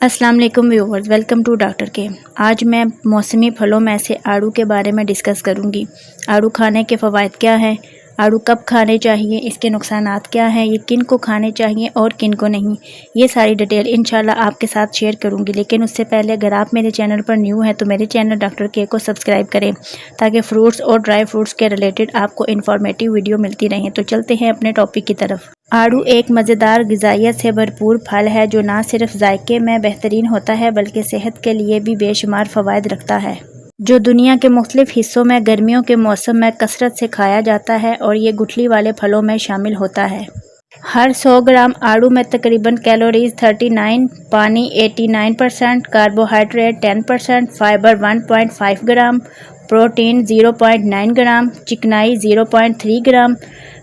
अस्सलाम वालेकुम viewers, welcome to doctor के। आज मैं मौसमी फलों में से आड़ू के बारे में डिस्कस करूंगी। आड़ू खाने के फ़वाइद क्या हैं, आड़ू कब खाने चाहिए, इसके नुकसानात क्या हैं, ये किन को खाने चाहिए और किन को नहीं, ये सारी डिटेल इंशाल्लाह आपके साथ शेयर करूंगी। लेकिन उससे पहले अगर आप मेरे चैनल पर न्यू हैं तो मेरे चैनल डॉक्टर के को सब्सक्राइब करें ताकि फ्रूट्स और ड्राई फ्रूट्स के रिलेटेड आपको इन्फॉर्मेटिव वीडियो मिलती रहें। तो चलते हैं अपने टॉपिक की तरफ। आड़ू एक मज़ेदार ग़िज़ाइयत से भरपूर फल है जो ना सिर्फ जायके में बेहतरीन होता है बल्कि सेहत के लिए भी बेशुमार फ़वाइद रखता है, जो दुनिया के मुख्तलिफ हिस्सों में गर्मियों के मौसम में कसरत से खाया जाता है और ये गुठली वाले फलों में शामिल होता है। हर 100 ग्राम आड़ू में तकरीबन कैलोरीज 39, पानी 89%, कार्बोहाइड्रेट 10%, फाइबर 1.5 ग्राम, प्रोटीन 0.9 ग्राम, चिकनाई 0.3 ग्राम,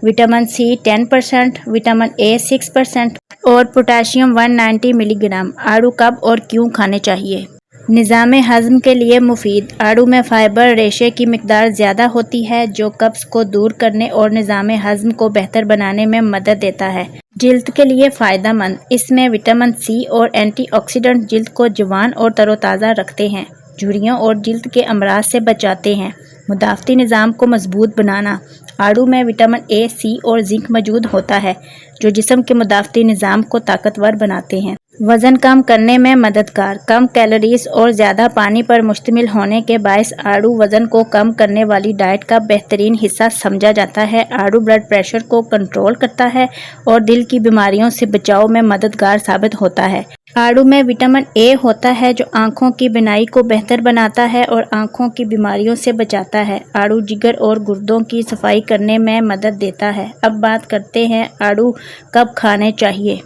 विटामिन सी 10%, विटामिन ए 6% और पोटाशियम 190 मिलीग्राम। आड़ू कब और क्यों खाने चाहिए? निज़ाम हज़म के लिए मुफीद। आड़ू में फ़ाइबर रेशे की मिकदार ज़्यादा होती है जो कब्ज़ को दूर करने और निज़ाम हज़म को बेहतर बनाने में मदद देता है। जिल्द के लिए फ़ायदेमंद। इसमें विटामिन सी और एंटीऑक्सीडेंट जिल्द को जवान और तरोताज़ा रखते हैं, झुर्रियों और जिल्द के अमराज से बचाते हैं। मुदाफ़ती निज़ाम को मजबूत बनाना। आड़ू में विटामिन ए, सी और जिंक मौजूद होता है जो जिस्म के मुदाफ़ती निज़ाम को ताकतवर बनाते हैं। वज़न कम करने में मददगार। कम कैलोरीज और ज़्यादा पानी पर मुश्तमिल होने के बायस आड़ू वज़न को कम करने वाली डाइट का बेहतरीन हिस्सा समझा जाता है। आड़ू ब्लड प्रेशर को कंट्रोल करता है और दिल की बीमारियों से बचाव में मददगार साबित होता है। आड़ू में विटामिन ए होता है जो आँखों की बीनाई को बेहतर बनाता है और आँखों की बीमारियों से बचाता है। आड़ू जिगर और गुर्दों की सफाई करने में मदद देता है। अब बात करते हैं आड़ू कब खाने चाहिए।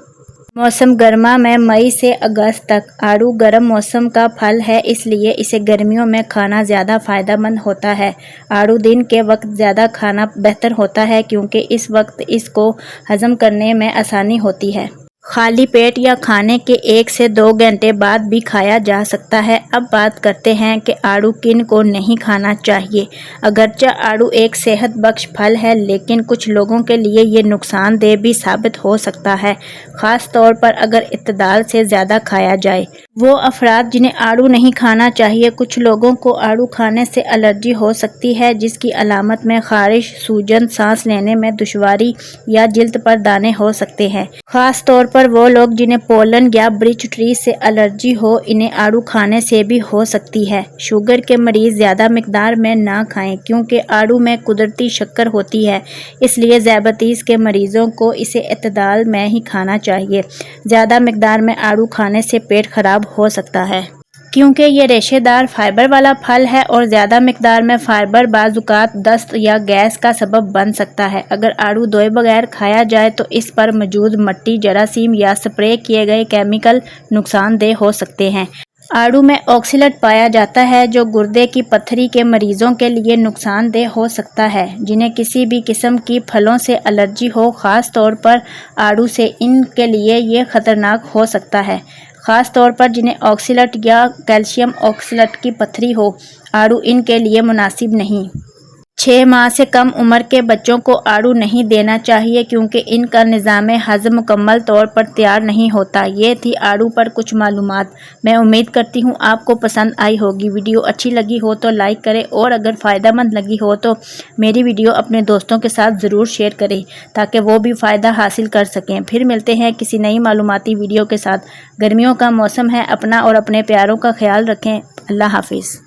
मौसम गर्मा में मई से अगस्त तक। आड़ू गर्म मौसम का फल है इसलिए इसे गर्मियों में खाना ज़्यादा फ़ायदेमंद होता है। आड़ू दिन के वक्त ज़्यादा खाना बेहतर होता है क्योंकि इस वक्त इसको हज़म करने में आसानी होती है। खाली पेट या खाने के 1 से 2 घंटे बाद भी खाया जा सकता है। अब बात करते हैं कि आड़ू किन को नहीं खाना चाहिए। अगरचे आड़ू एक सेहत बख्श फल है लेकिन कुछ लोगों के लिए ये नुकसानदेह भी साबित हो सकता है, ख़ास तौर पर अगर इत्तदाल से ज़्यादा खाया जाए। वो अफराद जिन्हें आड़ू नहीं खाना चाहिए। कुछ लोगों को आड़ू खाने से एलर्जी हो सकती है जिसकी अलामत में खारिश, सूजन, सांस लेने में दुश्वारी या जिल्द पर दाने हो सकते हैं। ख़ास तौर पर वो लोग जिन्हें पोलन या ब्रिच ट्री से एलर्जी हो, इन्हें आड़ू खाने से भी हो सकती है। शुगर के मरीज़ ज़्यादा मिकदार में ना खाएं क्योंकि आड़ू में कुदरती शक्कर होती है, इसलिए ज़ियादतीस के मरीज़ों को इसे इत्तदाल में ही खाना चाहिए। ज़्यादा मिकदार में आड़ू खाने से पेट खराब हो सकता है क्योंकि ये रेशेदार फाइबर वाला फल है और ज़्यादा मिकदार में फाइबर बाज़ात दस्त या गैस का सबब बन सकता है। अगर आड़ू धोए बगैर खाया जाए तो इस पर मौजूद मट्टी, जरासीम या स्प्रे किए गए केमिकल नुकसानदेह हो सकते हैं। आड़ू में ऑक्सलेट पाया जाता है जो गुर्दे की पथरी के मरीजों के लिए नुकसानदेह हो सकता है जिन्हें किसी भी किस्म की फलों से एलर्जी हो, ख़ास तौर पर आड़ू से। इनके लिए ये ख़तरनाक हो सकता है, ख़ास तौर पर जिन्हें ऑक्सलेट या कैल्शियम ऑक्सलेट की पथरी हो। आड़ू इनके लिए मुनासिब नहीं। 6 माह से कम उम्र के बच्चों को आड़ू नहीं देना चाहिए क्योंकि इनका निज़ाम हज़म मुकम्मल तौर पर तैयार नहीं होता। ये थी आड़ू पर कुछ मालूमात। मैं उम्मीद करती हूँ आपको पसंद आई होगी। वीडियो अच्छी लगी हो तो लाइक करें और अगर फ़ायदेमंद लगी हो तो मेरी वीडियो अपने दोस्तों के साथ ज़रूर शेयर करें ताकि वो भी फ़ायदा हासिल कर सकें। फिर मिलते हैं किसी नई मालूमाती वीडियो के साथ। गर्मियों का मौसम है, अपना और अपने प्यारों का ख्याल रखें। अल्लाह हाफिज़।